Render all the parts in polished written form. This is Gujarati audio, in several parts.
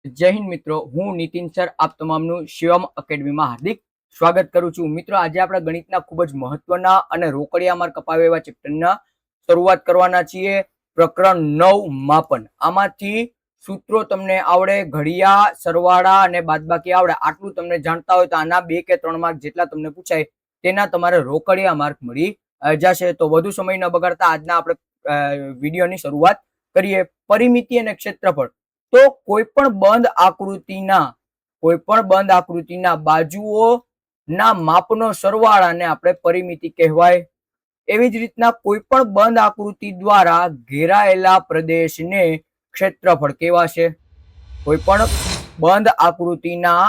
જય હિન્દ મિત્રો, હું નીતિન સર આપ તમામનું શિવમ એકેડમીમાં હાર્દિક સ્વાગત કરું છું. મિત્રો, આજે આપણે ગણિતના ખૂબ જ મહત્વના અને રોકડિયા માર્ક અપાવે એવા ચેપ્ટરના શરૂઆત કરવાના છીએ. પ્રકરણ 9 માપન. આમાંથી સૂત્રો તમને આવડે, ઘડિયા, સરવાળા અને બાદબાકી આવડે. આટલું તમને જાણતા હોય તો આના 2 કે 3 માર્ક જેટલા તમને પૂછાય તેના તમારે રોકડિયા માર્ક મળી જશે. તો વધુ સમય ન બગાડતા આજના આપણે વિડીયોની શરૂઆત કરીએ. પરિમિતિ અને ક્ષેત્રફળ. તો કોઈ પણ બંધ આકૃતિના બાજુઓના માપનો સરવાળાને આપણે પરિમિતિ કહેવાય. એવી જ રીતના કોઈ પણ બંધ આકૃતિ દ્વારા ઘેરાયેલા પ્રદેશને ક્ષેત્રફળ કહેવાશે. કોઈ પણ બંધ આકૃતિના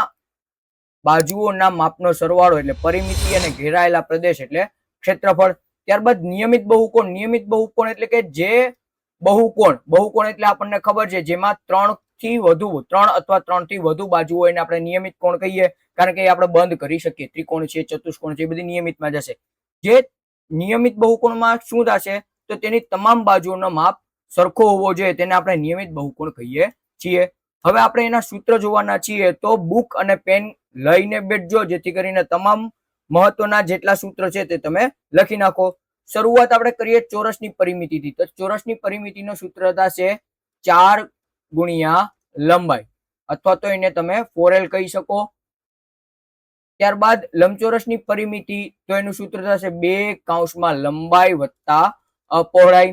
બાજુઓના માપનો સરવાળો એટલે પરિમિતિ અને ઘેરાયેલા પ્રદેશ એટલે ક્ષેત્રફળ. ત્યારબાદ નિયમિત બહુકોણ. નિયમિત બહુકોણ એટલે કે જે બહુકોણ એટલે આપણને ખબર છે જેમાં 3 અથવા 3 થી વધુ બાજુ હોય એને આપણે નિયમિત કોણ કહીએ, કારણ કે એ આપણે બંધ કરી શકીએ. ત્રિકોણ છે, ચતુષ્કોણ છે, એ બધી નિયમિતમાં જશે. જે નિયમિત બહુકોણમાં શું થશે તો તેની તમામ બાજુઓનો માપ સરખો હોવો જોઈએ, તેને આપણે નિયમિત બહુકોણ કહીએ છીએ. હવે આપણે એના સૂત્ર જોવાના છીએ, તો બુક અને પેન લઈને બેઠજો જેથી કરીને તમામ મહત્વના જેટલા સૂત્ર છે તે તમે લખી નાખો. શરૂઆત આપણે કરીએ ચોરસની પરિમિતિથી. તો ચોરસની પરિમિતિનો સૂત્ર થશે 4 ગુણ્યા લંબાઈ, અથવા તો એને તમે 4L કહી શકો. ત્યારબાદ લંબચોરસની પરિમિતિ, તો એનું સૂત્ર થશે 2 કૌંસમાં લંબાઈ વત્તા પહોળાઈ.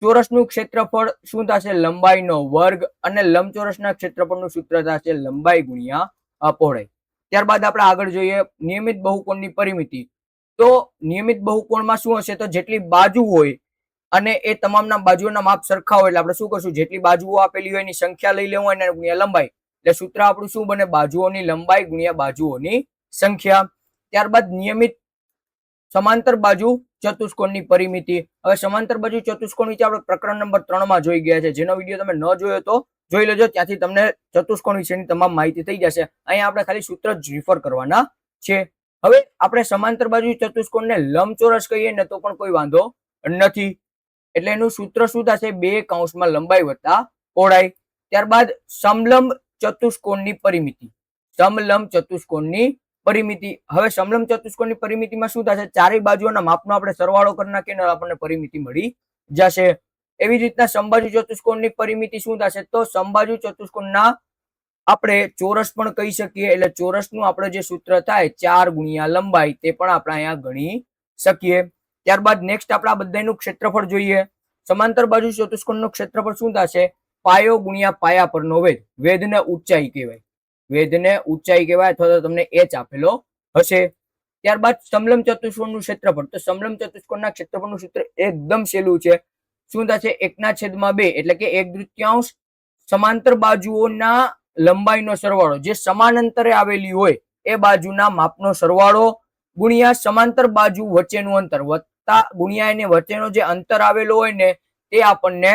ચોરસનું ક્ષેત્રફળ શું થશે? લંબાઈનો વર્ગ. અને લંબચોરસના ક્ષેત્રફળનું સૂત્ર થશે લંબાઈ ગુણ્યા પહોળાઈ. ત્યારબાદ આપણે આગળ જોઈએ નિયમિત બહુકોણની પરિમિતિ. તો નિયમિત બહુકોણમાં શું હશે? તો જેટલી બાજુ હોય અને એ તમામના બાજુઓના માપ સરખા હોય એટલે આપણે શું કરશું? જેટલી બાજુઓ આપેલી હોય એની સંખ્યા લઈ લેવું અને ગુણ્યા લંબાઈ. એટલે સૂત્ર આપણું શું બને? બાજુઓની લંબાઈ ગુણ્યા બાજુઓની સંખ્યા. ત્યારબાદ નિયમિત સમાંતર બાજુ ચતુષ્કોણની પરિમિતિ. હવે સમાંતર બાજુ ચતુષ્કોણ વિશે આપણે પ્રકરણ નંબર 3 માં જોઈ ગયા છે. જેનો વિડીયો તમે ન જોયો તો જોઈ લેજો, ત્યાંથી તમને ચતુષ્કોણ વિશેની તમામ માહિતી થઈ જશે. અહીંયા આપણે ખાલી સૂત્ર જ રિફર કરવાના છે. હવે આપણે સમાંતર બાજુ ચતુષ્કોણને લંબચોરસ કહીએ ને તો પણ કોઈ વાંધો નથી. એટલે એનું સૂત્ર શું થશે? 2 કૌંસમાં લંબાઈ વત્તા પહોળાઈ. ત્યારબાદ સમલંબ ચતુષ્કોણની પરિમિતિ. સમલંબ ચતુષ્કોણની પરિમિતિ. હવે સમલંબ ચતુષ્કોણની પરિમિતિમાં શું થશે? ચારેય બાજુઓના માપનો આપણે સરવાળો કરી નાખીએ આપણને પરિમિતિ મળી જશે. એવી રીતના સમબાજુ ચતુષ્કોણની પરિમિતિ શું થશે? તો સમબાજુ ચતુષ્કોણના આપણે ચોરસ પણ કહી શકીએ. એટલે ચોરસનું આપણે જે સૂત્ર થાય 4 ગુણ્યા લંબાઈ, તે પણ આપણે અહીંયા ગણી શકીએ. ત્યારબાદ નેક્સ્ટ આપણે આ બધાનું ક્ષેત્રફળ જોઈએ. સમાંતર બાજુ ચતુષ્કોણનું ક્ષેત્રફળ શું થશે? પાયો ગુણ્યા પાયા પરનો વેધ. વેધને ઊંચાઈ કહેવાય. વેધને ઊંચાઈ કહેવાય, અથવા તો તમને h આપેલો હશે. ત્યારબાદ સમલંબ ચતુષ્કોણનું ક્ષેત્રફળ. તો સમલંબ ચતુષ્કોણના ક્ષેત્રફળનું સૂત્ર એકદમ સહેલું છે. શું થશે? 1/2 એટલે કે 1/3 સમાંતર બાજુઓના લંબાઈનો સરવાળો, જે સમાન અંતરે આવેલી હોય એ બાજુના માપનો સરવાળો ગુણ્યા સમાંતર બાજુ વચ્ચેનું અંતર વત્તા ગુણ્યા એને વચ્ચેનો જે અંતર આવેલો હોય ને તે આપણને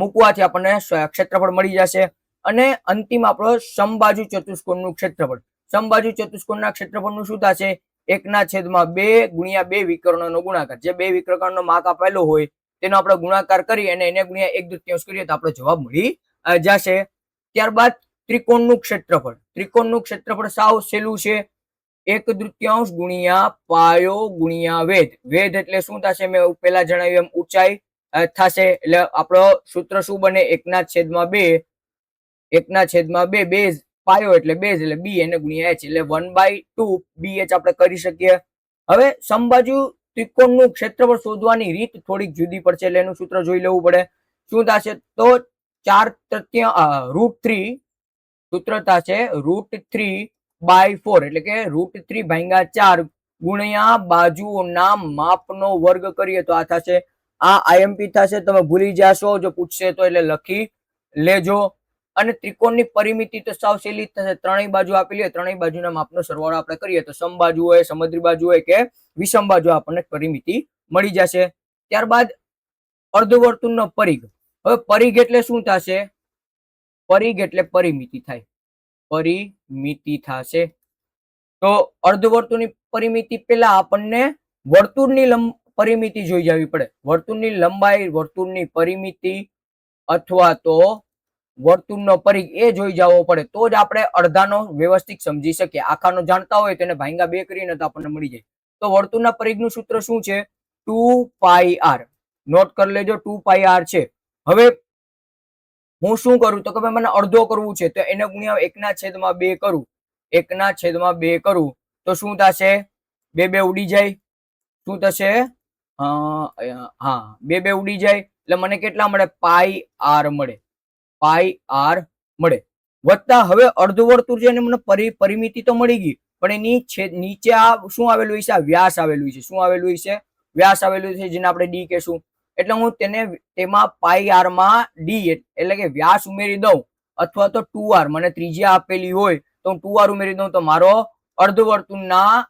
મૂકવાથી આપણને ક્ષેત્રફળ મળી જશે. અને અંતિમ આપણો સમબાજુ ચતુષ્કોણનું ક્ષેત્રફળ. સમબાજુ ચતુષ્કોણના ક્ષેત્રફળનું શું થશે? 1/2 ગુણ્યા 2 વિકર્ણોનો ગુણાકાર. જે 2 વિકર્ણનો માપ આપેલો હોય તેનો આપણે ગુણાકાર કરી અને એને ગુણ્યા 1/3 કરીએ તો આપણો જવાબ મળી જશે. ત્યારબાદ ત્રિકોણનું ક્ષેત્રફળ. ત્રિકોણનું ક્ષેત્રફળ સાવ સહેલું છે. 1/3 ગુણ્યા પાયો ગુણ્યા વેધ. વેધ એટલે શું થશે? મેં પહેલા જણાવ્યું એમ ઊંચાઈ થશે. એટલે આપણો સૂત્ર શું બને? 1/2 બેઝ પાયો એટલે બેઝ એટલે બી એને ગુણ્યા h એટલે 1/2 BH આપણે કરી શકીએ. હવે સમબાજુ ત્રિકોણનું ક્ષેત્રફળ શોધવાની રીત થોડીક જુદી પડશે, એટલે એનું સૂત્ર જોઈ લેવું પડે. શું થશે? તો 4/3 સૂત્ર થશે √3/4 એટલે કે √3/4 ગુણ્યા બાજુઓના માપનો વર્ગ કરીએ તો આ થશે. આ IMP થશે, તમે ભૂલી જશો જો પૂછશે તો, એટલે લખી લેજો. અને ત્રિકોણની પરિમિતિ તો સાવ સહેલી જ થશે. ત્રણેય બાજુ આપેલી હોય, ત્રણેય બાજુના માપનો સરવાળો આપણે કરીએ તો સમબાજુ હોય, સમદ્રી બાજુ હોય કે વિષમ બાજુ આપણને પરિમિતિ મળી જશે. ત્યારબાદ અર્ધવર્તુળનો પરિઘ. હવે પરિઘ એટલે શું થશે? પરિઘ એટલે પરિમિતિ થાય. પરિમિતિ થશે. તો અર્ધવર્તુળની પરિમિતિ પહેલા આપણને વર્તુળની પરિમિતિ જોઈ જવી પડે. વર્તુળની લંબાઈ, વર્તુળની પરિમિતિ અથવા તો વર્તુળનો પરિઘ એ જોઈ જવો પડે તો જ આપણે અડધાનો વ્યવસ્થિત સમજી શકીએ. આખાનો જાણતા હોય તેને ભાંગા 2 કરીને તો આપણને મળી જાય. તો વર્તુળના પરિઘનું સૂત્ર શું છે? 2πr. નોટ કરી લેજો, 2πr છે. હવે હું શું કરું તો કે ભાઈ મને અડધો કરવું છે તો એને ગુણ્યા 1/2 કરું. 1/2 કરું તો શું થશે? 2 ઉડી જાય. શું થશે? હા, 2 ઉડી જાય એટલે મને કેટલા મળે? πr મળે. πr મળે. વત્તા હવે અર્ધવર્તુળ છે એને મને પરિમિતિ તો મળી ગઈ, પણ એની નીચે આ શું આવેલું હોય છે? આ વ્યાસ આવેલું છે. શું આવેલું છે? વ્યાસ આવેલું છે, જેને આપણે ડી કહેશું. એટલે હું તેમાં πr માં ડી એટલે કે વ્યાસ ઉમેરી દઉં, અથવા તો 2r મને ત્રિજ્યા આપેલી હોય તો હું 2r ઉમેરી દઉં તો મારો અર્ધવર્તુળના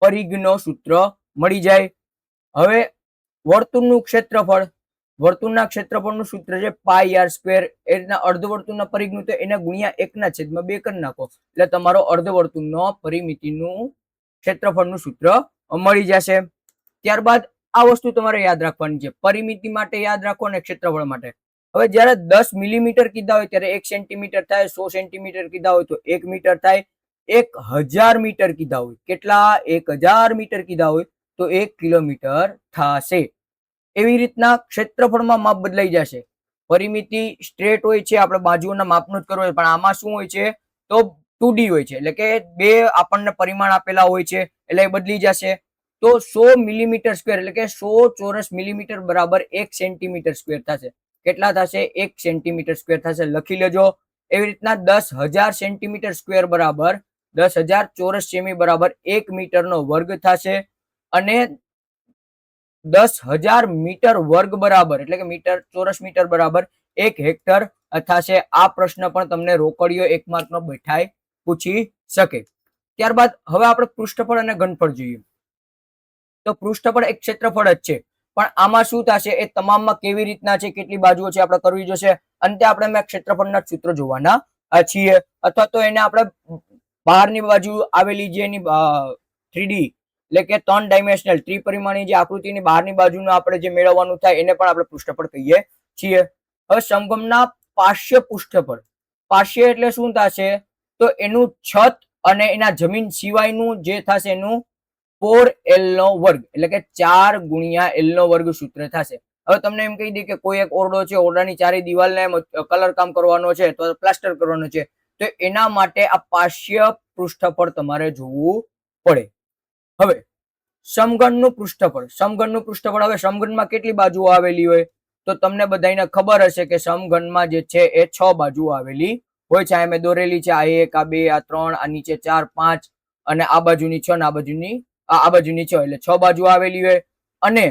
પરિઘનો સૂત્ર મળી જાય. હવે વર્તુળનું ક્ષેત્રફળ, વર્તુળના ક્ષેત્રફળનું સૂત્ર છે πr². એ રીતના અર્ધવર્તુળના પરિઘનું તો એને ગુણ્યા 1/2 કરી નાખો એટલે તમારો અર્ધવર્તુળનો પરિમિતિનું ક્ષેત્રફળનું સૂત્ર મળી જશે. ત્યારબાદ આ વસ્તુ તમારે યાદ રાખવાની છે. પરિમિતિ માટે યાદ રાખો અને ક્ષેત્રફળ માટે. હવે જ્યારે 10 મિલીમીટર કીધા હોય ત્યારે 1 સેન્ટીમીટર થાય, 100 સેન્ટીમીટર કીધા હોય તો 1 મીટર થાય, 1000 મીટર કીધા હોય, કેટલા? 1000 મીટર કીધા હોય તો 1 કિલોમીટર થશે. એવી રીતના ક્ષેત્રફળમાં માપ બદલાઈ જશે. પરિમિતિ સ્ટ્રેટ હોય છે, આપણે બાજુઓના માપનું જ કરવું હોય, પણ આમાં શું હોય છે તો 2D હોય છે, એટલે કે બે આપણને પરિમાણ આપેલા હોય છે એટલે એ બદલી જશે. તો 100 મિલીમીટર સ્ક્વેર એટલે કે 100 ચોરસ મિલીમીટર બરાબર 1 સેન્ટીમીટર સ્ક્વેર થશે. કેટલા થશે? 1 સેન્ટીમીટર સ્ક્વેર થશે. લખી લેજો. એવી રીતના 10,000 સેન્ટીમીટર સ્ક્વેર બરાબર 10,000 ચોરસ સેમી બરાબર 1 મીટરનો વર્ગ થશે. અને 10,000 મીટર વર્ગ બરાબર એટલે કે મીટર ચોરસ મીટર બરાબર 1 હેક્ટર થશે. આ પ્રશ્ન પણ તમને રોકડીયો 1 માર્કનો બેઠાઈ પૂછી શકે. ત્યારબાદ હવે આપણે પૃષ્ઠફળ અને ઘનફળ જોઈએ. તો પૃષ્ઠફળ એક ક્ષેત્રફળ જ છે, પણ આમાં શું થશે એ તમામમાં કેવી રીતના છે, કેટલી બાજુઓ છે આપણે કરવી જોશે. અંતે આપણે ક્ષેત્રફળના સૂત્રો જોવાના છીએ, અથવા તો એને આપણે બહારની બાજુ આવેલી જે એની 3D એટલે કે 3 ડાયમેન્શનલ ત્રિપરિમાણીય જે આકૃતિની બહારની બાજુનું આપણે જે મેળવવાનું થાય એને પણ આપણે પૃષ્ઠફળ કહીએ છીએ. હવે સમઘનના પાર્શ્વ પૃષ્ઠફળ. પાર્શ્વ એટલે શું થશે તો એનું છત અને એના જમીન સિવાયનું જે થશે એનું 4l નો વર્ગ એટલે કે 4 ગુણ્યા l નો વર્ગ સૂત્ર થશે. હવે તમને એમ કહી દે કે કોઈ એક ઓરડો છે, ઓરડાની ચારે દિવાલને કલર કામ કરવાનો છે તો પ્લાસ્ટર કરવાનો છે, તો એના માટે આ પાર્શ્વ પૃષ્ઠફળ તમારે જોવું પડે. હવે સમઘનનું પૃષ્ઠફળ. સમઘનનું પૃષ્ઠફળ, હવે સમઘનમાં કેટલી બાજુઓ આવેલી હોય તો તમને બધાને ખબર હશે કે સમઘનમાં જે છે એ 6 બાજુઓ આવેલી હોય છે. આ મેં દોરેલી છે. આ 1, આ 2, આ 3, આ નીચે 4, 5 અને આ બાજુની 6 અને આ બાજુની 6 એટલે 6 બાજુ આવેલી હોય. અને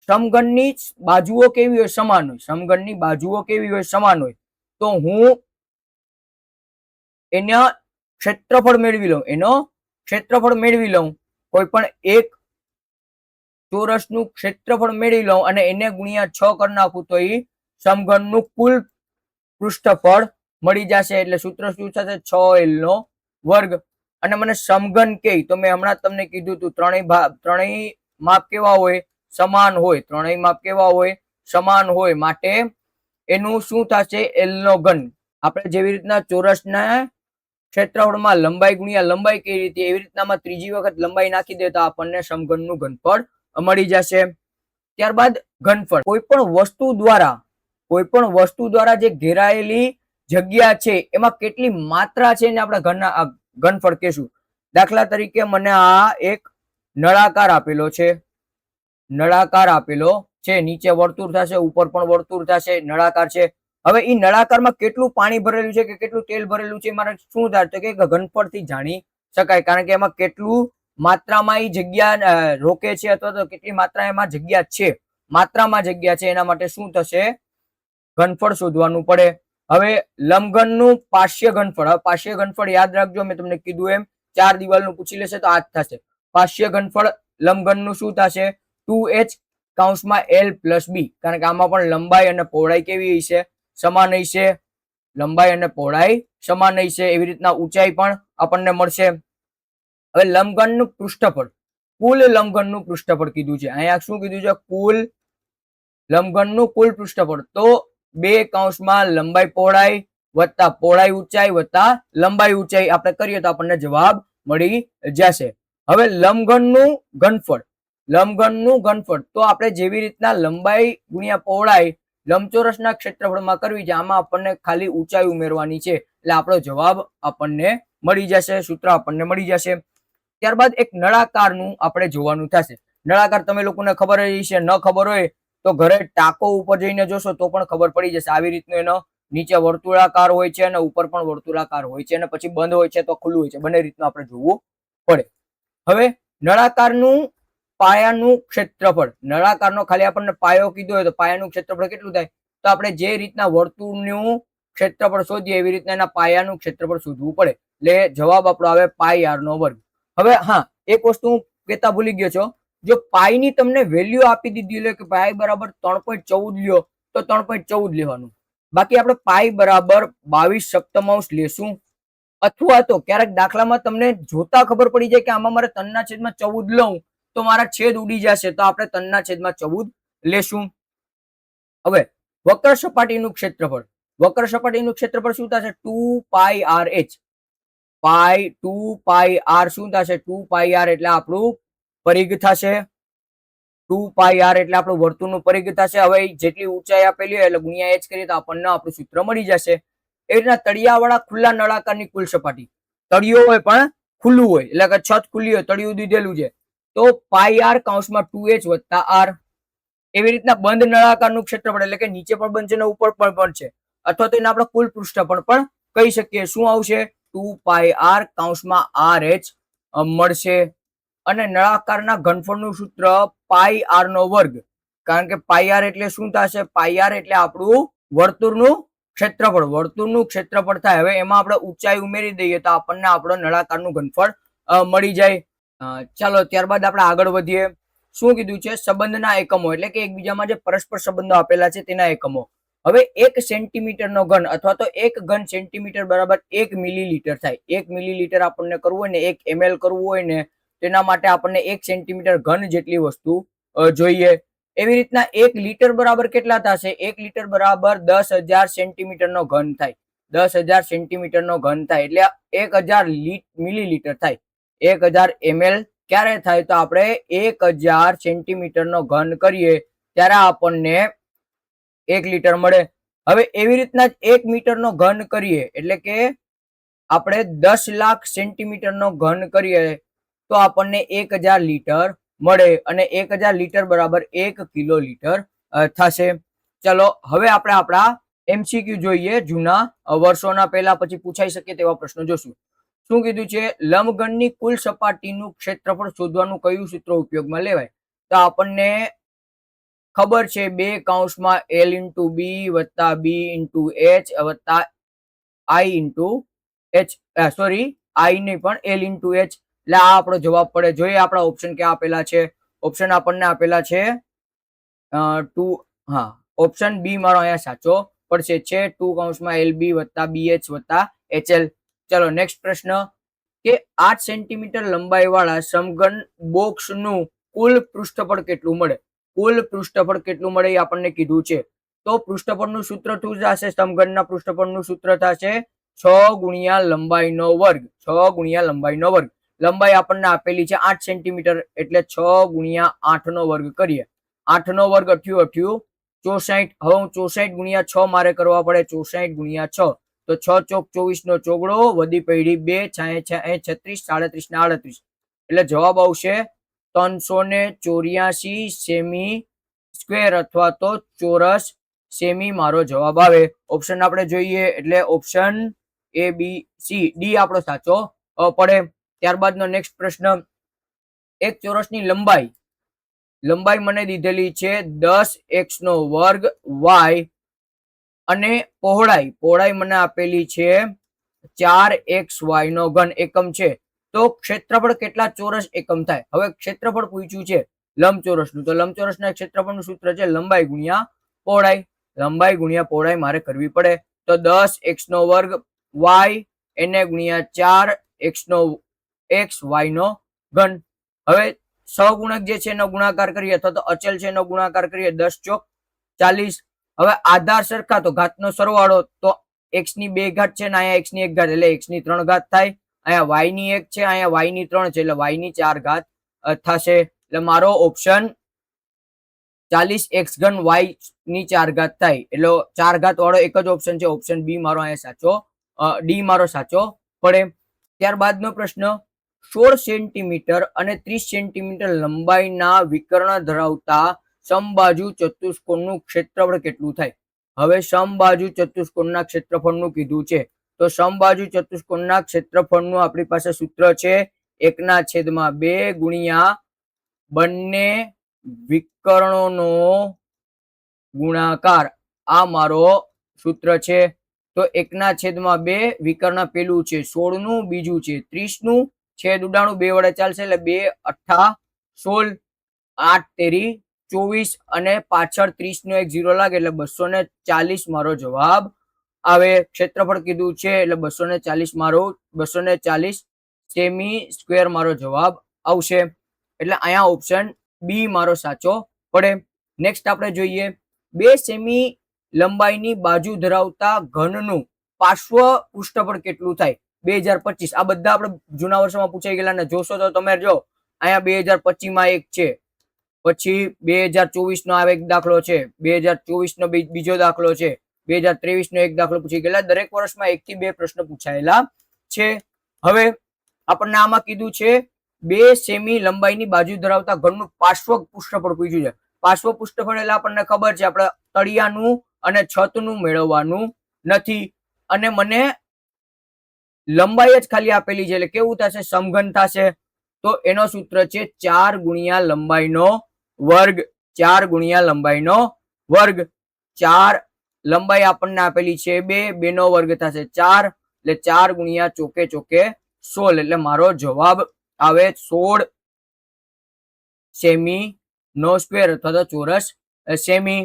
સમઘનની બાજુઓ કેવી હોય? સમાન હોય. સમઘનની બાજુઓ કેવી હોય? સમાન હોય. તો હું એના ક્ષેત્રફળ મેળવી લઉં. કોઈ પણ એક ચોરસનું ક્ષેત્રફળ મેળવી લઉં અને એને ગુણ્યા 6 કરી નાખું તો એ સમઘનનું કુલ પૃષ્ઠફળ મળી જશે. એટલે સૂત્ર શું થશે? 6l નો વર્ગ. અને મને સમઘન કે તો મેં હમણાં તમને કીધું હતું ત્રણેય માપ કેવા હોય? સમાન હોય. ત્રણેય માપ કેવા હોય? સમાન હોય. માટે એનું શું થશે? l નો ઘન. આપણે જેવી રીતના ચોરસના ક્ષેત્રફળમાં લંબાઈ ગુણ્યા લંબાઈ કઈ રીતે, એવી રીતના ત્રીજી વખત લંબાઈ નાખી દે તો આપણને સમઘનનું ઘનફળ મળી જશે. ત્યારબાદ ઘનફળ. કોઈ પણ વસ્તુ દ્વારા જે ઘેરાયેલી જગ્યા છે એમાં કેટલી માત્રા છે એને આપણે ઘનફળ કહેશું. દાખલા તરીકે મને આ એક નળાકાર આપેલો છે, નીચે વર્તુળ થશે, ઉપર પણ વર્તુળ થશે, નળાકાર છે. હવે એ નળાકારમાં કેટલું પાણી ભરેલું છે કે કેટલું તેલ ભરેલું છે મારે શું થાય તો કે ઘનફળથી જાણી શકાય, કારણ કે એમાં કેટલું માત્રામાં એ જગ્યા રોકે છે અથવા તો કેટલી માત્રા એમાં જગ્યા છે, માત્રામાં જગ્યા છે, એના માટે શું થશે? ઘનફળ શોધવાનું પડે. હવે લંબઘનનું પાર્શ્વ ઘનફળ. હવે પાર્શ્વ ઘનફળ યાદ રાખજો, મેં તમને કીધું એમ 4 દિવાલનું પૂછી લેશે તો આ જ થશે. પાર્શ્વ ઘનફળ લંબઘનનું શું થશે? 2h કૌંસમાં l પ્લસ b, કારણ કે આમાં પણ લંબાઈ અને પહોળાઈ કેવી હશે? સમાન હશે. લંબાઈ અને પહોળાઈ સમાન હશે. એવી રીતના ઊંચાઈ પણ આપણને મળશે. હવે લંબઘનનું પૃષ્ઠફળ, કુલ લંબઘનનું પૃષ્ઠફળ કીધું છે. અહીંયા શું કીધું છે? કુલ લંબઘનનું કુલ પૃષ્ઠફળ. તો લંબાઈ પહોળાઈ વત્તા પહોળાઈ ઊંચાઈ વત્તા લંબાઈ ઊંચાઈ આપણે કરીએ તો આપણને જવાબ મળી જશે. હવે લંબઘનનું ઘનફળ તો આપણે જેવી રીતના લંબાઈ ગુણ્યા પહોળાઈ લંબચોરસના ક્ષેત્રફળમાં કરવી છે, આમાં આપણને ખાલી ઊંચાઈ ઉમેરવાની છે એટલે આપણો જવાબ આપણને મળી જશે, સૂત્ર આપણને મળી જશે. ત્યારબાદ એક નળાકારનું આપણે જોવાનું થશે. નળાકાર તમે લોકોને ખબર જ છે, ન ખબર હોય તો ઘરે ટાંકો ઉપર જઈને જોશો તો પણ ખબર પડી જશે. આવી રીતનું એનો નીચે વર્તુળાકાર હોય છે અને ઉપર પણ વર્તુળાકાર હોય છે અને પછી બંધ હોય છે તો ખુલ્લું હોય છે, બંને રીતનું આપણે જોવું પડે. હવે નળાકારનું પાયાનું ક્ષેત્રફળ, નળાકારનો ખાલી આપણને પાયો કીધો હોય તો પાયાનું ક્ષેત્રફળ કેટલું થાય, તો આપણે જે રીતના વર્તુળનું ક્ષેત્રફળ શોધીએ એવી રીતના એના પાયાનું ક્ષેત્રફળ શોધવું પડે. એટલે જવાબ આપણો આવે પાઈ આર નો વર્ગ. હવે હા, એક વસ્તુ હું કહેતા ભૂલી ગયો છો, જો પાઈ ની તમને વેલ્યુ આપી દીધી એટલે કે પાઈ બરાબર 3.14 લ્યો તો 3.14 લેવાનું, બાકી આપણે પાઈ બરાબર 22 લેશું. અથવા તો ક્યારેક દાખલામાં તમને જોતા ખબર પડી જાય કે આમાં મારે 3/14 લઉં તો મારા છેદ ઉડી જશે, તો આપણે 3/14 લેશું. હવે વક્ર સપાટીનું ક્ષેત્રફળ, વક્ર સપાટીનું ક્ષેત્રફળ શું થશે, 2 પાઈ આર એચ. 2 પાઈ આર શું થશે, 2 પાઈ આર એટલે આપણું પરિઘ થશે. 2 પાઈ આર એટલે આપણું વર્તુળનું પરિઘ થશે. હવે જેટલી ઊંચાઈ આપેલી હોય એટલે ગુણ્યા એચ કરીએ તો આપણને આપણું સૂત્ર મળી જશે. એ રીતના તળિયાવાળા ખુલ્લા નળાકારની કુલ સપાટી, તળિયો હોય પણ ખુલ્લું હોય એટલે કે છત ખુલ્લી હોય, તળિયું દીધેલું છે તો પાઈ આર કૌંસમાં 2h વત્તા આર. એવી રીતના બંધ નળાકારનું ક્ષેત્રફળ એટલે કે નીચે પણ બંધ છે ને ઉપર પણ બંધ છે, અથવા તો એને આપણે કુલ પૃષ્ઠફળ પણ કહી શકીએ. શું આવશે, 2 પાઈ આર કૌંસમાં આર એચ મળશે. અને નળાકારના ઘનફળનું સૂત્ર પાઈ આર નો વર્ગ, કારણ કે પાઈ આર એટલે શું થશે, પાઈ આર એટલે આપણું વર્તુળનું ક્ષેત્રફળ થાય. હવે એમાં આપણે ઊંચાઈ ઉમેરી દઈએ તો આપણને આપણો નળાકારનું ઘનફળ મળી જાય. ચાલો ત્યારબાદ આપણે આગળ વધીએ. શું કીધું છે, સંબંધના એકમો એટલે કે એકબીજામાં જે પરસ્પર સંબંધો આપેલા છે તેના એકમો. હવે 1 સેન્ટીમીટર નો ઘન અથવા તો 1 ઘન સેન્ટીમીટર બરાબર 1 મિલીલીટર થાય. 1 મિલીલીટર આપણને કરવું હોય ને 1 ml કરવું હોય ને તેના માટે આપણને 1 સેન્ટીમીટર ઘન જેટલી વસ્તુ જોઈએ. એવી રીતના 1 લીટર બરાબર કેટલા થશે, 1 લીટર બરાબર 10,000 સેન્ટીમીટર નો ઘન થાય. 10,000 સેન્ટીમીટર નો ઘન થાય એટલે 1000 મિલીલીટર થાય. 1000 ml ક્યારે થાય, તો આપણે 1000 સેન્ટીમીટર નો ઘન કરીએ ત્યારે આપણને 1 લીટર મળે. હવે એવી રીતના 1 મીટર નો ઘન કરીએ એટલે કે આપણે 10 લાખ સેન્ટીમીટર નો ઘન કરીએ તો આપણને 1000 લીટર મળે અને 1000 લીટર બરાબર 1 કિલો લીટર થશે. ચલો હવે આપણે આપણા MCQ જોઈએ, જૂના વર્ષોના, પહેલા પછી પૂછાઈ શકે તેવા પ્રશ્નો જોશું. શું કીધું છે, લંબઘનની કુલ સપાટીનું ક્ષેત્રફળ શોધવાનું કયું સૂત્ર ઉપયોગમાં લેવાય, તો આપણને ખબર છે 2 કૌંસમાં L ઇન્ટુ બી વત્તા બી ઇન્ટુ એચ વત્તા I into H, sorry I નહીં પણ L ઇન્ટુ એચ, એટલે આ આપણો જવાબ પડે. જોઈએ આપણા ઓપ્શન ક્યાં આપેલા છે. ઓપ્શન આપણને આપેલા છે 2, હા ઓપ્શન બી મારો અહીંયા સાચો પડશે, છે 2 કૌંસમાં LB વત્તા BH વત્તા HL. ચલો નેક્સ્ટ પ્રશ્ન કે 8 સેન્ટીમીટર લંબાઈ વાળા સમઘન બોક્સનું કુલ પૃષ્ઠફળ કેટલું મળે. કુલ પૃષ્ઠફળ કેટલું મળે એ આપણને કીધું છે. તો પૃષ્ઠફળનું સૂત્ર શું થશે, સમઘનના પૃષ્ઠફળનું સૂત્ર થશે 6 ગુણ્યા લંબાઈનો વર્ગ. 6 ગુણ્યા લંબાઈનો વર્ગ. લંબાઈ આપણને આપેલી છે 8 સેન્ટીમીટર એટલે 6 ગુણ્યા 8 નો વર્ગ કરીએ. 8 નો વર્ગ 8 64. હવે હું 64 ગુણ્યા 6 મારે કરવા પડે, 64 ગુણ્યા 6 તો 6 ચોક 24 નો ચોગડો વધી પડી 2 36 37 ને 38 એટલે જવાબ આવશે 384 સેમી સ્ક્વેર અથવા તો ચોરસ સેમી મારો જવાબ આવે. ઓપ્શન આપણે જોઈએ એટલે option A B C D આપણો સાચો પડે. ત્યારબાદનો નેક્સ્ટ પ્રશ્ન, એક ચોરસની લંબાઈ મને દીધેલી છે 10x નો વર્ગ y અને પહોળાઈ મને આપેલી છે 4xy નો ઘન એકમ છે. તો ક્ષેત્રફળ કેટલા ચોરસ એકમ થાય. હવે ક્ષેત્રફળ પૂછ્યું છે લંબચોરસનું, તો લંબચોરસના ક્ષેત્રફળનું સૂત્ર છે લંબાઈ ગુણ્યા પહોળાઈ. લંબાઈ ગુણ્યા પહોળાઈ મારે કરવી પડે તો 10x નો વર્ગ y એને ગુણ્યા 4x નો x y નો ઘન. હવે સહગુણક જે છે એનો ગુણાકાર કરીએ અથવા તો અચલ છે એનો ગુણાકાર કરીએ, 10 ચોક 40 હવે આધાર સરખા તો ઘાતનો સરવાળો તો x ની 2 ઘાત છે ને અહીંયા x ની 1 ઘાત એટલે x ની 3 ઘાત થાય. અહીંયા y ની 1 છે, અહીંયા y ની 3 છે એટલે y ની 4 ઘાત થશે. એટલે મારો ઓપ્શન 40x ઘન y ની 4 ઘાત થાય. એટલે 4 ઘાત વાળો એક જ ઓપ્શન છે, ઓપ્શન બી મારો અહીંયા સાચો, ડી મારો સાચો પડે. ત્યારબાદનો પ્રશ્ન, 16 સેન્ટીમીટર અને 30 સેન્ટીમીટર લંબાઈના વિકર્ણ ધરાવતા સમબાજુ ચતુષ્કોણનું ક્ષેત્રફળ કેટલું થાય? હવે સમબાજુ ચતુષ્કોણના ક્ષેત્રફળનું કીધું છે તો સમબાજુ ચતુષ્કોણના ક્ષેત્રફળનું આપણી પાસે સૂત્ર છે 1/2 ગુણ્યા બંને વિકર્ણોનો ગુણાકાર. આ મારો સૂત્ર છે. તો 1/2 વિકર્ણ પેલું છે 16 નું, બીજું છે 30 નું, છેદ ઉડાણું 2 વડે ચાલશે એટલે 2 8 16, 8 તેરી 24 અને પાછળ 30 નો એક 0 લાગે એટલે 240 મારો જવાબ આવે. ક્ષેત્રફળ કીધું છે એટલે 240 મારો 240 સેમી સ્ક્વેર મારો જવાબ આવશે. એટલે અહીંયા ઓપ્શન બી મારો સાચો પડે. નેક્સ્ટ આપણે જોઈએ, 2 સેમી લંબાઈની બાજુ ધરાવતા ઘનનું પાર્શ્વ પૃષ્ઠફળ કેટલું થાય? 2025. આ બધા આપણે જૂના વર્ષોમાં પૂછાઈ ગયેલા ને જોશો તો તમે જો અહીંયા 2025 માં એક છે, પછી 2024 નો આ એક દાખલો છે, 2024 નો બીજો દાખલો છે, 2023 નો એક દાખલો પૂછી ગયેલા. દરેક વર્ષમાં 1 થી 2 પ્રશ્ન પૂછાયેલા છે. હવે આપણને આમાં કીધું છે 2 સેમી લંબાઈની બાજુ ધરાવતા ઘનનું પાર્શ્વ પૃષ્ઠફળ પૂછ્યું છે. પાર્શ્વ પૃષ્ઠફળ એટલે આપણને ખબર છે આપણે તળિયાનું અને છતનું મેળવવાનું નથી, અને મને લંબાઈ જ ખાલી આપેલી છે એટલે કેવું થશે? સમઘન થશે. તો એનો સૂત્ર છે 4 ગુણ્યા લંબાઈનો વર્ગ. 4 ગુણ્યા લંબાઈનો વર્ગ. 4 લંબાઈ આપણને આપેલી છે 2 નો વર્ગ થશે 4 એટલે 4 ગુણ્યા ચોકે ચોકે 16 એટલે મારો જવાબ આવે 16 સેમી નો સ્ક્વેર અથવા તો ચોરસ સેમી.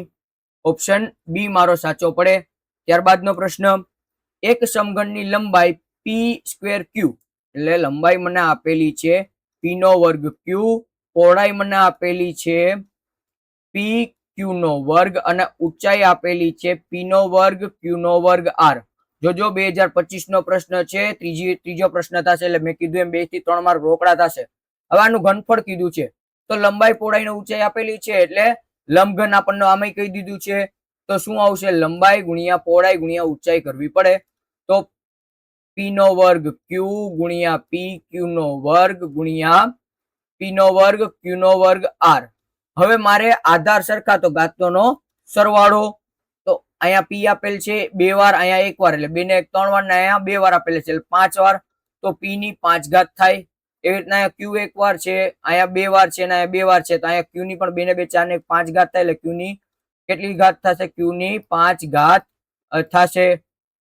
ઓપ્શન બી મારો સાચો પડે. ત્યારબાદનો પ્રશ્ન, એક સમઘનની લંબાઈ પી સ્ક્વેર ક્યુ એટલે લંબાઈ મને આપેલી છે પી નો વર્ગ ક્યુ, પહોળાઈ મને આપેલી છે પી ક્યુ નો વર્ગ અને ઊંચાઈ આપેલી છે પી નો વર્ગ ક્યુ નો વર્ગ આર. જોજો 2025 નો પ્રશ્ન છે, ત્રીજો પ્રશ્ન થશે એટલે મેં કીધું એમ 2 થી 3 માર્ક રોકડા થશે. હવે આનું ઘનફળ કીધું છે તો લંબાઈ પહોળાઈ ને ઊંચાઈ આપેલી છે એટલે લંબઘન આપણને આમાં કહી દીધું છે. તો શું આવશે? લંબાઈ ગુણ્યા પહોળાઈ ગુણ્યા ઊંચાઈ કરવી પડે. તો પી નો વર્ગ ક્યુ ગુણ્યા પી ક્યુ નો વર્ગ ગુણ્યા પી નો વર્ગ ક્યુ નો વર્ગ આર. હવે મારે આધાર સરખા તો ઘાતનો સરવાળો. તો અહીંયા પી આપેલ છે 2 વાર, અહીંયા 1 વાર એટલે 2 ને 1 3 વાર ને અહીંયા 2 વાર આપેલ છે એટલે 5 વાર. તો પી ની 5 ઘાત થાય. એવી રીતના અહીંયા ક્યુ 1 વાર છે, અહીંયા 2 વાર છે અને અહીંયા 2 વાર છે તો અહીંયા ક્યુ ની પણ 2 ને 2 4 ને 5 ઘાત થાય એટલે ક્યુ ની કેટલી ઘાત થશે? ક્યુ ની 5 ઘાત થશે.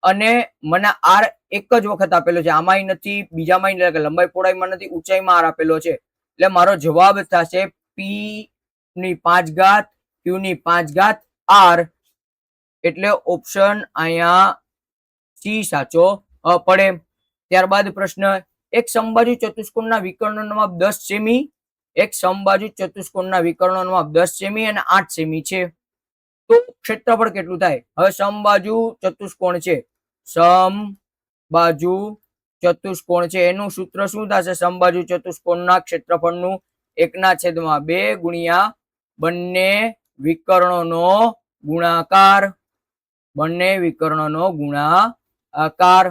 અને મને આર એક જ વખત આપેલો છે, આમાંય નથી, બીજામાં નથી, લંબાઈ પહોળાઈમાં નથી, ઊંચાઈમાં આર આપેલો છે એટલે મારો જવાબ થશે પી ની 5 ઘાત ક્યુ ની 5 ઘાત આર. એટલે ઓપ્શન અહીંયા સી સાચો પડે. ત્યારબાદ પ્રશ્ન, એક સમબાજુ ચતુષ્કોણના વિકર્ણોનું માપ 10 સેમી, એક સમબાજુ ચતુષ્કોણના વિકર્ણોનું માપ 10 સેમી અને 8 સેમી છે તો ક્ષેત્રફળ કેટલું થાય? હવે સમબાજુ ચતુષ્કોણ છે, સમબાજુ ચતુષ્કોણ છે એનું સૂત્ર શું થશે? સમબાજુ ચતુષ્કોણના ક્ષેત્રફળનું 1/2 ગુણ્યા બંને વિકર્ણોનો ગુણાકાર. બંને વિકર્ણોનો ગુણાકાર.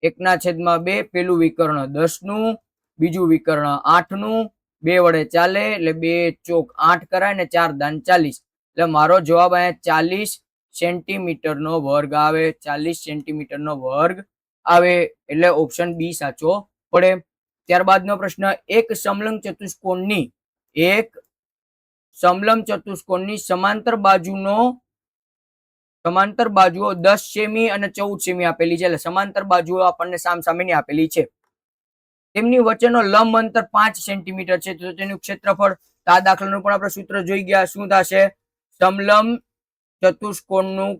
1/2 પેલું વિકર્ણ 10 નું, બીજું વિકર્ણ 8 નું, 2 વડે ચાલે એટલે 2 ચોક 8 કરાય ને 4 દાન 40 એટલે મારો જવાબ અહીંયા 40 સેન્ટીમીટર નો વર્ગ આવે. 40 સેન્ટીમીટર નો વર્ગ આવે એટલે ઓપ્શન બી સાચો પડે. ત્યારબાદનો પ્રશ્ન, એક સમલંબ ચતુષ્કોણની સમાંતર બાજુઓ 10 સેમી અને 14 સેમી આપેલી છે એટલે સમાંતર બાજુઓ આપણને સામસામેની આપેલી છે. તેમની વચ્ચેનો લંબ અંતર 5 સેન્ટીમીટર છે તો તેનું ક્ષેત્રફળ. આ દાખલાનું પણ આપણે સૂત્ર જોઈ ગયા. શું થશે? સમલંબ ચતુષ્કોણનું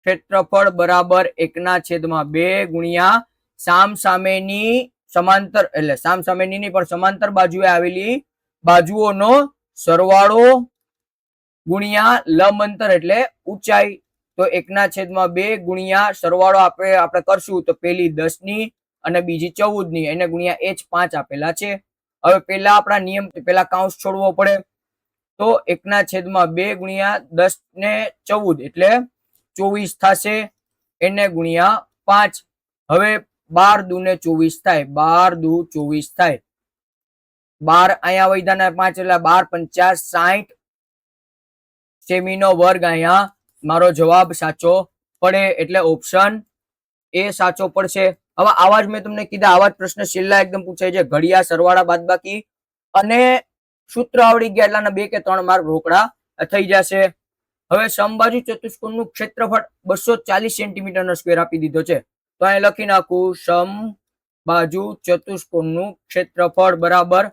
ક્ષેત્રફળ બરાબર 1/2 ગુણ્યા સામસામેની સમાંતર એટલે સામસામેની નહીં પણ સમાંતર બાજુએ આવેલી બાજુઓનો સરવાળો ગુણ્યા લંબ અંતર એટલે ઊંચાઈ. તો 1/2 ગુણ્યા સરવાળો આપણે કરશું તો પેલી 10 ની અને બીજી 14 ની, એને ગુણ્યા h5 આપેલા છે. હવે પેલા આપણા નિયમ પેલા કાઉન્સ છોડવો પડે, તો 1/2 ગુણ્યા 10 ને 14 એટલે 24 થશે, એને ગુણ્યા 5. હવે 12 દુ ને 24 થાય, 12 દુ 24 થાય, 12 અહીંયા વધ્યા ને 5 એટલે 12 × 5 = 60 સેમી નો વર્ગ અહીંયા મારો જવાબ સાચો પડે, એટલે ઓપ્શન એ સાચો પડશે. હવે આવા જ મેં તમને કીધા આવા જ પ્રશ્ન છેલ્લા એકદમ પૂછાય છે. ઘડિયા, સરવાળા, બાદબાકી અને સૂત્ર આવડી ગયા એટલાના 2 કે 3 માર્ક રોકડા થઈ જશે. હવે સમબાજુ ચતુષ્કોણનું ક્ષેત્રફળ 240 સેન્ટીમીટર નો સ્ક્વેર આપી દીધો છે. તો અહીં લખી નાખું સમબાજુ ચતુષ્કોણનું ક્ષેત્રફળ બરાબર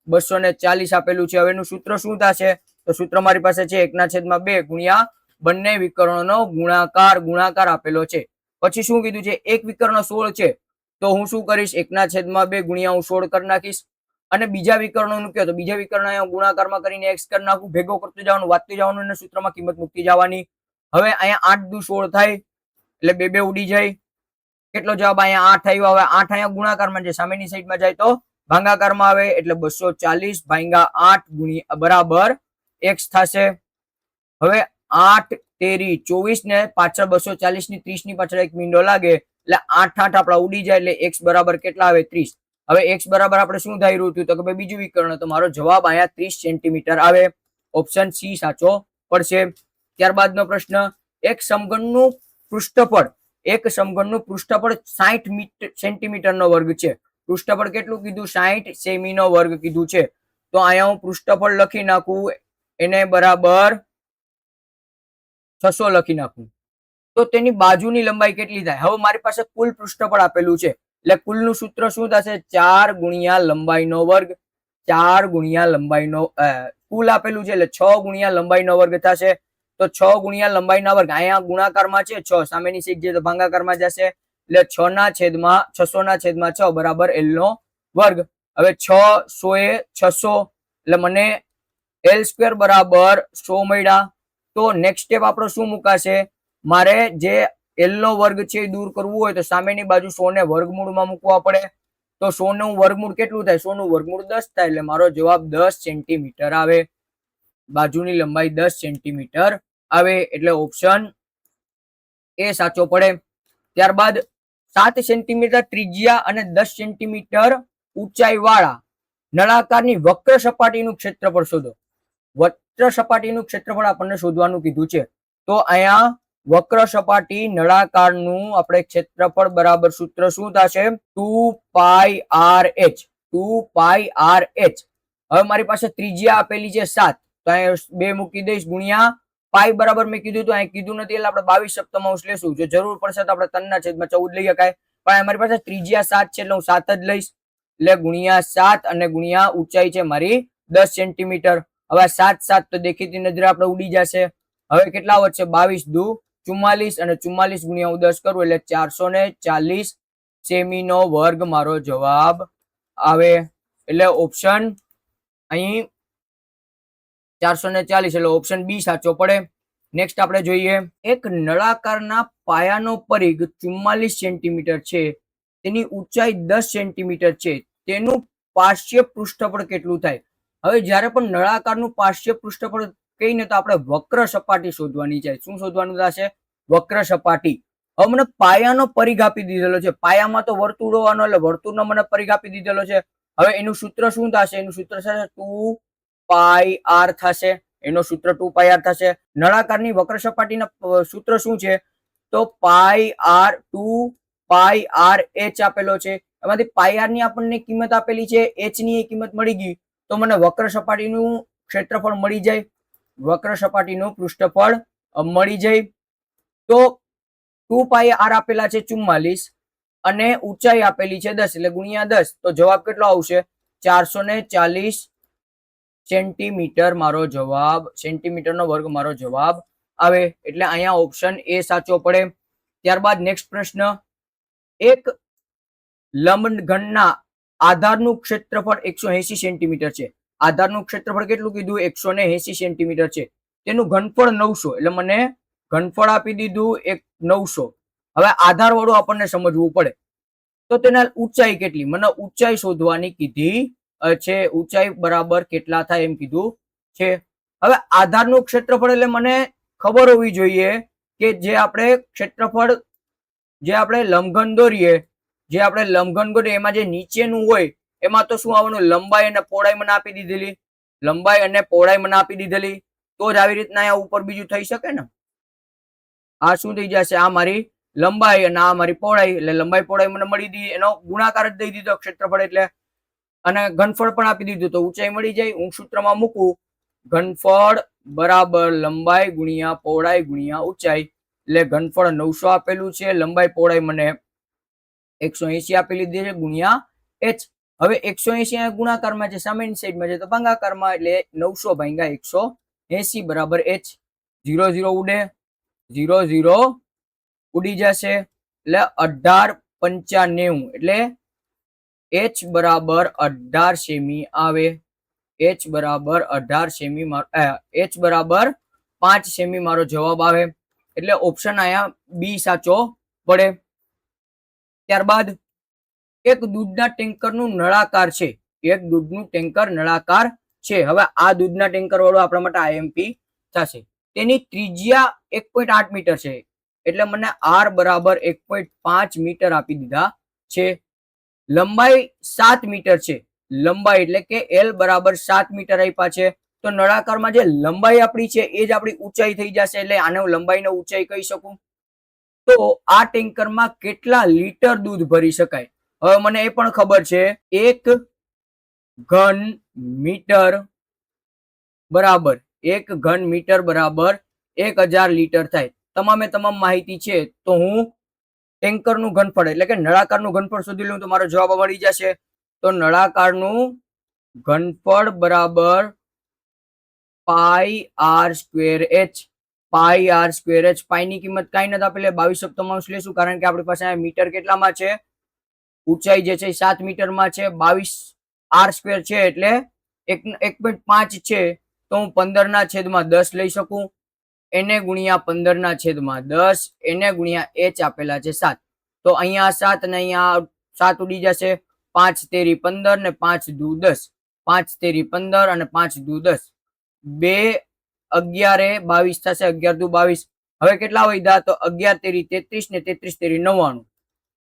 240 આપેલું છે. હવે એનું સૂત્ર શું થશે? તો સૂત્ર મારી પાસે છે 1/2 ગુણ્યા બંને વિકર્ણોનો ગુણાકાર આપેલો છે. પછી શું કીધું છે? એક વિકર્ણ 16 છે તો હું શું કરીશ? 1/2 ગુણ્યા હું 16 કરી નાખીશ. અને બીજા વિકર્ણોનું કહો તો બીજા વિકર્ણ અહીંયા ગુણાકારમાં કરીને x કરી નાખું, ભેગો કરતું જવાનું, વાંચતું જવાનું અને સૂત્રમાં કિંમત મૂકતી જવાની. હવે અહીંયા 8 દુ 16 થાય એટલે 2 2 ઉડી જાય. કેટલો જવાબ અહીંયા 8 આવ્યો. હવે 8 અહીંયા ગુણાકારમાં છે, સામેની સાઈડમાં જાય તો ભાગાકારમાં આવે એટલે 240 ભાગ્યા 8 ગુણ્યા બરાબર x થશે. હવે 8 તેરી 24 ને પાછળ 240 ની 30 ની પાછળ એક મીંડો લાગે એટલે 8 8 આપડા ઉડી જાય એટલે x બરાબર કેટલા આવે? 30. હવે x બરાબર આપણે શું ધાર્યું હતું? તો કે ભાઈ બીજું વિકર્ણ, તો મારો જવાબ અહીંયા 30 સેન્ટીમીટર આવે. ઓપ્શન સી સાચો પડશે. ત્યારબાદનો પ્રશ્ન, એક સમઘનનું પૃષ્ઠફળ 60 સેન્ટીમીટર નો વર્ગ છે. પૃષ્ઠફળ કેટલું કીધું? 60 સેમી નો વર્ગ કીધું છે. તો અહીંયા હું પૃષ્ઠફળ લખી નાખું, એને બરાબર 600 લખી નાખું. તો તેની બાજુની લંબાઈ કેટલી થાય? હવે મારી પાસે કુલ પૃષ્ઠફળ આપેલું છે એટલે કુલનું સૂત્ર શું થશે? 4 ગુણ્યા લંબાઈનો વર્ગ. 4 ગુણ્યા લંબાઈનો કુલ આપેલું છે એટલે 6 ગુણ્યા લંબાઈનો વર્ગ થશે. તો 6 ગુણ્યા લંબાઈના વર્ગ, અહીંયા ગુણાકારમાં છે 6, સામેની સાઈડ જે તો ભાગાકારમાં જશે એટલે 6/6 બરાબર l નો વર્ગ. હવે 6 100 600 એટલે મને l² બરાબર 100 મળ્યા. તો નેક્સ્ટ સ્ટેપ આપણો શું મુકાશે? મારે જે l નો વર્ગ છે એ દૂર કરવું હોય તો સામેની બાજુ 100 ને વર્ગમૂળમાં મૂકવા પડે. તો 100 નું વર્ગમૂળ કેટલું થાય? 100 નું વર્ગમૂળ 10 થાય એટલે મારો જવાબ 10 સેન્ટીમીટર આવે. બાજુની લંબાઈ 10 સેન્ટીમીટર આવે એટલે ઓપ્શન એ સાચો પડે. ત્યારબાદ 7 સેન્ટીમીટર ત્રિજ્યા અને 10 સેન્ટીમીટર ઊંચાઈ વાળા નળાકારની વક્ર સપાટીનું ક્ષેત્રફળ શોધો. વક્ર સપાટીનું ક્ષેત્રફળ આપણને શોધવાનું કીધું છે. તો અહીંયા વક્ર સપાટી નળાકારનું આપણે ક્ષેત્રફળ બરાબર સૂત્ર શું થશે? 2πrh. 2πrh. હવે મારી પાસે ત્રિજ્યા આપેલી છે 7, તો અહીંયા 2 મૂકી દઈશ ગુણ્યા પાઈ બરાબર મેં કીધું તો અહીં કીધું નથી એટલે આપણે 22 સપ્તમાંશ લેશું. જો જરૂર પડશે તો આપણે 3/14 લઈ શકાય, પણ અમારી પાસે ત્રિજ્યા 7 છે એટલે હું 7 જ લઈશ. એટલે ગુણ્યા 7 અને ગુણ્યા ઊંચાઈ છે મારી 10 સેન્ટીમીટર. હવે 7 7 તો દેખીતી નજરે આપણે ઉડી જશે. હવે કેટલા વધશે? 22 દુ 44 અને 44 ગુણ્યા હું 10 કરું એટલે 440 સેમી નો વર્ગ મારો જવાબ આવે. એટલે ઓપ્શન અહીં 440 એટલે ઓપ્શન બી સાચો પડે. નેક્સ્ટ આપણે જોઈએ, એક નળાકારના પાયાનો પરિઘ 44 સેન્ટીમીટર છે, તેની ઊંચાઈ 10 સેન્ટીમીટર છે, તેનું પાર્શ્વ પૃષ્ઠફળ કેટલું થાય? હવે જ્યારે પણ નળાકારનું પાર્શ્વ પૃષ્ઠફળ કહીને તો આપણે વક્ર સપાટી શોધવાની છે. શું શોધવાનું થશે? વક્ર સપાટી. હવે મને પાયાનો પરિઘ આપી દીધેલો છે, પાયામાં તો વર્તુળ હોવાનો એટલે વર્તુળનો મને પરિઘ આપી દીધેલો છે. હવે એનું સૂત્ર શું થશે? એનું સૂત્ર થશે 2πr થશે. એનો સૂત્ર 2πr થશે. નળાકારની વક્ર સપાટીના સૂત્ર શું છે? તો πr આપેલો છે. એમાંથી πr ની આપણને કિંમત આપેલી છે, h ની કિંમત મળી ગઈ તો મને વક્ર સપાટીનું ક્ષેત્રફળ મળી જાય, વક્ર સપાટીનું પૃષ્ઠફળ મળી જાય. તો 2πr આપેલા છે 44 અને ઊંચાઈ આપેલી છે 10 એટલે ગુણ્યા 10, તો જવાબ કેટલો આવશે? 440 સેન્ટીમીટર મારો જવાબ, સેન્ટીમીટર નો વર્ગ મારો જવાબ આવે. એટલે અહીંયા ઓપ્શન એ સાચો પડે. ત્યારબાદ નેક્સ્ટ પ્રશ્ન, એક લંબઘનના આધારનું ક્ષેત્રફળ 180 સેન્ટીમીટર છે. આધારનું ક્ષેત્રફળ કેટલું કીધું? 180 સેન્ટીમીટર છે. તેનું ઘનફળ 900, એટલે મને ઘનફળ આપી દીધું એક 900. હવે આધાર વાળું આપણને સમજવું પડે. તો તેના ઊંચાઈ કેટલી, મને ઊંચાઈ શોધવાની કીધી છે. ઊંચાઈ બરાબર કેટલા થાય એમ કીધું છે. હવે આધારનું ક્ષેત્રફળ એટલે મને ખબર હોવી જોઈએ કે જે આપણે ક્ષેત્રફળ, જે આપણે લંબઘન દોરીએ, એમાં જે નીચેનું હોય એમાં તો શું આવવાનું, લંબાઈ અને પહોળાઈ મને આપી દીધેલી, તો જ આવી રીતના અહીંયા ઉપર બીજું થઈ શકે ને. આ શું થઈ જશે, આ મારી લંબાઈ અને આ મારી પહોળાઈ, એટલે લંબાઈ પહોળાઈ મને મળી દીધી, એનો ગુણાકાર જ દઈ દીધો ક્ષેત્રફળ એટલે, અને ઘનફળ પણ આપી દીધું, તો ઊંચાઈ મળી જાય. હું સૂત્રમાં મૂકું, ઘનફળ બરાબર લંબાઈ ગુણ્યા પહોળાઈ ગુણ્યા ઊંચાઈ, એટલે ઘનફળ 900 આપેલું છે, લંબાઈ પહોળાઈ મને 180 આપેલી દે છે ગુણ્યા h. હવે 180 ગુણાકારમાં છે, સામેની સાઈડમાં છે તો ભાગાકારમાં, એટલે 900 ભાગ્યા 180 બરાબર h. 0 0 ઉડે, 0 0 ઉડી જશે, એટલે 1895, એટલે h બરાબર 18 સેમી આવે. h બરાબર 18 સેમી, h બરાબર 5 સેમી મારો જવાબ આવે. એટલે ઓપ્શન અહીંયા બી સાચો પડે. ત્યારબાદ એક દૂધના ટેન્કરનું નળાકાર છે, નળાકાર છે. હવે આ દૂધના ટેન્કર વાળું આપણા માટે આઈએમપી થશે. તેની ત્રિજ્યા 1.8 મીટર છે, એટલે મને r બરાબર 1.5 મીટર આપી દીધા છે. લંબાઈ 7 મીટર છે, લંબાઈ એટલે કે l બરાબર 7 મીટર આપ્યા છે. તો નળાકારમાં જે લંબાઈ આપણી છે એ જ આપણી ઊંચાઈ થઈ જશે, એટલે આને હું લંબાઈને ઊંચાઈ કહી શકું. તો આ ટેન્કરમાં કેટલા લીટર દૂધ ભરી શકાય? હવે મને એ પણ ખબર છે, 1 ઘન મીટર બરાબર 1000 લીટર થાય. તમામે તમામ માહિતી છે, તો હું ટેન્કરનું ઘનફળ એટલે કે નળાકારનું ઘનફળ શોધી લઉં તો મારો જવાબ મળી જશે. તો નળાકારનું ઘનફળ બરાબર પાઈ આર સ્ક્વેર h. પાઈ ની કિંમત કઈ નથી આપેલી, 22 લેશું, કારણ કે આપણી પાસે મીટર કેટલામાં છે, ઊંચાઈ જે છે 7 મીટરમાં છે, 22 આર સ્ક્વેર છે એટલે 1.5 છે, તો હું 15/10 લઈ શકું. એને ગુણ્યા 15/10, એને ગુણ્યા h આપેલા છે 7, તો અહીંયા 7 અને અહીંયા 7 ઉડી જશે. 5 તેરી 15 ને 5 દુ 10, 5 તેરી 15 અને 5 દુ 10, 2 11 22 થશે, 11 દુ 22. હવે કેટલા વધ્યા, તો 11 તેરી 33 ને 33 તેરી 99,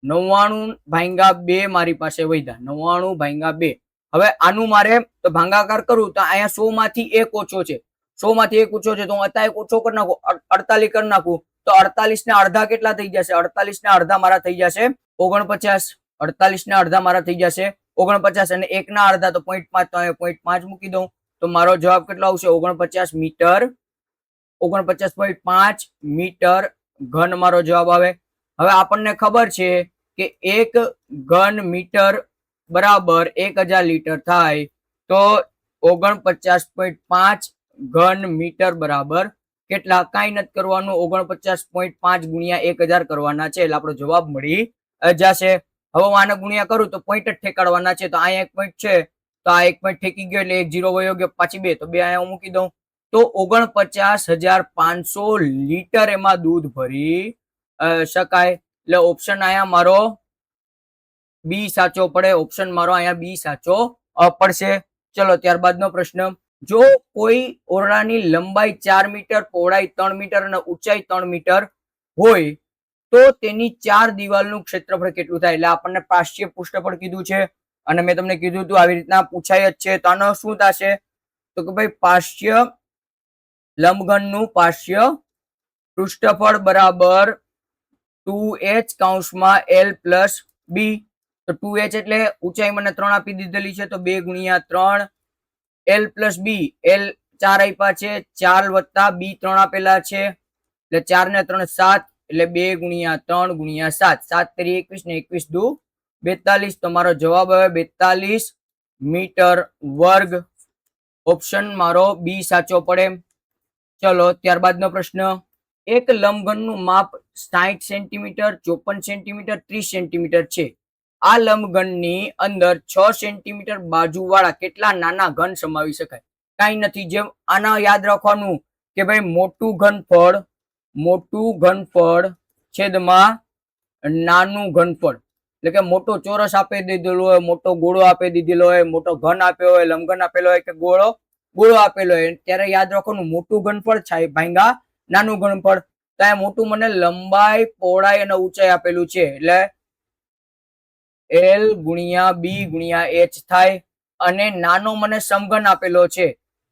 99 ભાગ્યા 2 મારી પાસે વધ્યા, 99 ભાગ્યા 2. હવે આનું મારે તો ભાગાકાર કરું તો અહીંયા 100 માંથી 1 ઓછો છે, 100 માંથી 1 ઓછો છે, તો હું અત્યારે ઓછો કરી નાખું, 48 કરી નાખું, તો 48 ને અડધા કેટલા થઈ જશે, 48 ને અડધા મારા થઈ જશે 49, 48 ને અડધા મારા થઈ જશે 49, અને 1 ના અડધા તો 0.5, તો અહીંયા 0.5 મૂકી દઉં, તો મારો જવાબ કેટલો આવશે, 49 મીટર, 49.5 મીટર ઘન મારો જવાબ આવે. હવે આપણને ખબર છે કે 1 ઘન મીટર બરાબર 1000 લીટર થાય, તો 49.5 ઘન મીટર બરાબર કેટલા, કઈ નથી કરવાનું, 49.5 ગુણ્યા 1000 કરવાના છે, એટલે આપણો જવાબ મળી જશે. હવે હું આને ગુણ્યા કરું તો પોઈન્ટ જ ઠેકાડવાના છે, તો અહીંયા 1 પોઈન્ટ છે, તો આ 1 પોઈન્ટ ઠેકી ગયો, એટલે 1 0 વયો ગયો, પાછી 2, તો 2 અહીંયા હું મૂકી દઉં, તો 49,500 લીટર એમાં દૂધ ભરી શકાય. એટલે ઓપ્શન અહીંયા મારો બી સાચો પડે, ઓપ્શન મારો અહીંયા બી સાચો પડશે. ચલો ત્યારબાદનો પ્રશ્ન, જો કોઈ ઓરડાની લંબાઈ 4 મીટર, પહોળાઈ 3 મીટર અને ઊંચાઈ 3 મીટર હોય તો તેની 4 દિવાલનું ક્ષેત્રફળ કેટલું થાય? એટલે આપણને પાર્શ્વ પૃષ્ઠફળ કીધું છે, અને મેં તમને કીધું હતું આવી રીતના પૂછાય જ છે. તો આનો શું થશે, તો કે ભાઈ પાર્શ્વ લંબઘનનું પાર્શ્વ પૃષ્ઠફળ બરાબર 2h કૌંસમાં l પ્લસ બી. તો 2h એટલે ઊંચાઈ મને 3 આપી દીધેલી છે, તો 2 ગુણ્યા 3, l પ્લસ બી, l 4 આપ્યા છે, 4 વત્તા બી 3 આપેલા છે, એટલે 4 ને 3 7, એટલે 2 ગુણ્યા 3 ગુણ્યા 7, 7 તેરી 21 ને 21 દુ 42, તો મારો જવાબ હવે 42 મીટર વર્ગ. ઓપ્શન મારો બી સાચો પડે. ચલો ત્યારબાદનો પ્રશ્ન, એક લંબઘનનું માપ 60 સેન્ટીમીટર, 54 સેન્ટીમીટર, 30 સેન્ટીમીટર છે. આ લંબઘનની અંદર 6 સેન્ટીમીટર બાજુવાળા કેટલા નાના ઘન સમાવી શકાય? કઈ નથી, જેમ આના યાદ રાખવાનું કે ભાઈ મોટું ઘનફળ છેદમાં નાનું ઘનફળ, એટલે કે મોટો ચોરસ આપી દીધેલો હોય, મોટો ગોળો આપી દીધેલો હોય, મોટો ઘન આપ્યો હોય, લંબઘન આપેલો હોય કે ગોળો આપેલો હોય, ત્યારે યાદ રાખવાનું મોટું ઘનફળ છે ભાંગા નાનું ઘનફળ. તો આ મોટું મને લંબાઈ, પહોળાઈ અને ઊંચાઈ આપેલું છે, એટલે L ગુણ્યા B ગુણ્યા H થાય, અને નાનો મને સમઘન આપેલો છે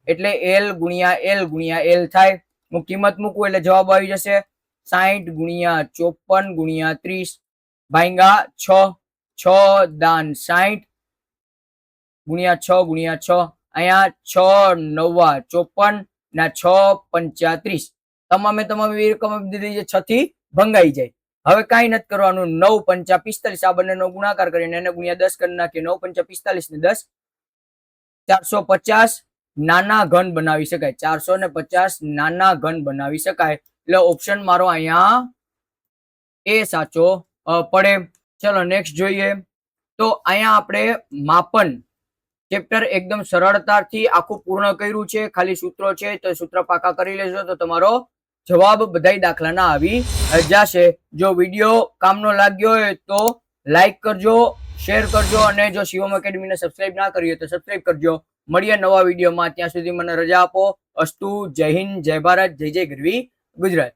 એટલે L ગુણ્યા L ગુણ્યા L થાય. હું કિંમત મૂકું એટલે જવાબ આવી જશે 60 ગુણ્યા 54 ગુણ્યા 30 ભાંગા 6. 6 દાન 60 ગુણ્યા 6 ગુણ્યા 6. અહીંયા 6 નવા 54 ના 6 પંચા 30. તમામે તમામ એવી રકમ આપી દીધી છે 6 થી ભંગાઈ જાય. હવે કઈ નથી કરવાનું, 9 પંચા 45 આ બંનેનો ગુણાકાર કરીને એને ગુણ્યા 10 કરી નાખીએ. 9 પંચા 45 ને 10 450 નાના ઘન બનાવી શકાય. 450 નાના ઘન બનાવી શકાય, એટલે ઓપ્શન મારો અહીંયા એ સાચો પડે. ચલો નેક્સ્ટ જોઈએ. તો અહીંયા આપણે માપન ચેપ્ટર એકદમ સરળતાથી આખું પૂર્ણ કર્યું છે. ખાલી સૂત્રો છે તો સૂત્ર પાકા કરી લેજો તો તમારો જવાબ બધા દાખલાના આવી જશે. જો વિડીયો કામનો લાગ્યો હોય તો લાઈક કરજો, શેર કરજો, અને જો શિવમ એકેડમીને સબસ્ક્રાઇબ ના કરી હોય તો સબસ્ક્રાઇબ કરજો. મળીએ નવા વિડીયોમાં, ત્યાં સુધી મને રજા આપો. અસ્તુ. જય હિન્દ, જય ભારત, જય જય ગરવી ગુજરાત.